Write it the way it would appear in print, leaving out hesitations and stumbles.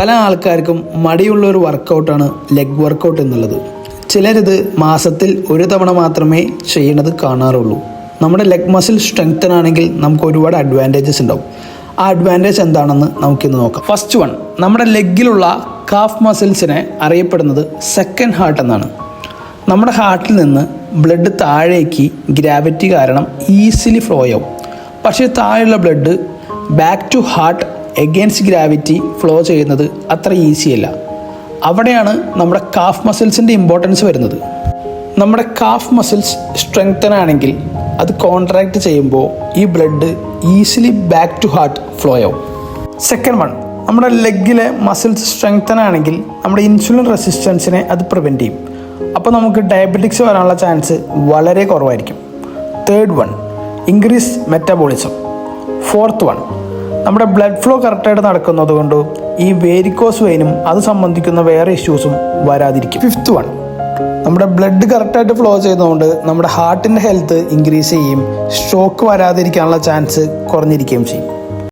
പല ആൾക്കാർക്കും മടിയുള്ള ഒരു വർക്കൗട്ടാണ് ലെഗ് വർക്കൗട്ട് എന്നുള്ളത്. ചിലരിത് മാസത്തിൽ ഒരു തവണ മാത്രമേ ചെയ്യണത് കാണാറുള്ളൂ. നമ്മുടെ ലെഗ് മസിൽ സ്ട്രെങ്തൻ ആണെങ്കിൽ നമുക്ക് ഒരുപാട് അഡ്വാൻറ്റേജസ് ഉണ്ടാവും. ആ അഡ്വാൻറ്റേജ് എന്താണെന്ന് നമുക്കിന്ന് നോക്കാം. ഫസ്റ്റ് വൺ, നമ്മുടെ ലെഗിലുള്ള കാഫ് മസിൽസിനെ അറിയപ്പെടുന്നത് സെക്കൻഡ് ഹാർട്ട് എന്നാണ്. നമ്മുടെ ഹാർട്ടിൽ നിന്ന് ബ്ലഡ് താഴേക്ക് ഗ്രാവിറ്റി കാരണം ഈസിലി ഫ്ലോ ആവും. പക്ഷേ താഴെയുള്ള blood back to heart against gravity flow ചെയ്യുന്നത് അത്ര ഈസിയല്ല. അവിടെയാണ് നമ്മുടെ കാഫ് മസിൽസിൻ്റെ ഇമ്പോർട്ടൻസ് വരുന്നത്. നമ്മുടെ കാഫ് മസിൽസ് സ്ട്രെങ്തൻ ആണെങ്കിൽ അത് കോൺട്രാക്ട് ചെയ്യുമ്പോൾ ഈ blood easily back to heart flow ആവും. സെക്കൻഡ് വൺ, നമ്മുടെ ലെഗിലെ മസിൽസ് സ്ട്രെങ്തൻ ആണെങ്കിൽ നമ്മുടെ ഇൻസുലിൻ റെസിസ്റ്റൻസിനെ അത് പ്രിവെൻറ്റ് ചെയ്യും. അപ്പോൾ നമുക്ക് ഡയബറ്റിക്സ് വരാനുള്ള ചാൻസ് വളരെ കുറവായിരിക്കും. Third one, increase metabolism. Fourth one, നമ്മുടെ ബ്ലഡ് ഫ്ലോ കറക്റ്റായിട്ട് നടക്കുന്നത് കൊണ്ട് ഈ വേരിക്കോസ് വെയിനും അത് സംബന്ധിക്കുന്ന വേറെ ഇഷ്യൂസും വരാതിരിക്കും. ഫിഫ്ത്ത് വൺ, നമ്മുടെ ബ്ലഡ് കറക്റ്റായിട്ട് ഫ്ലോ ചെയ്യുന്നതുകൊണ്ട് നമ്മുടെ ഹാർട്ടിൻ്റെ ഹെൽത്ത് ഇൻക്രീസ് ചെയ്യും, സ്ട്രോക്ക് വരാതിരിക്കാനുള്ള ചാൻസ് കുറഞ്ഞിരിക്കുകയും ചെയ്യും.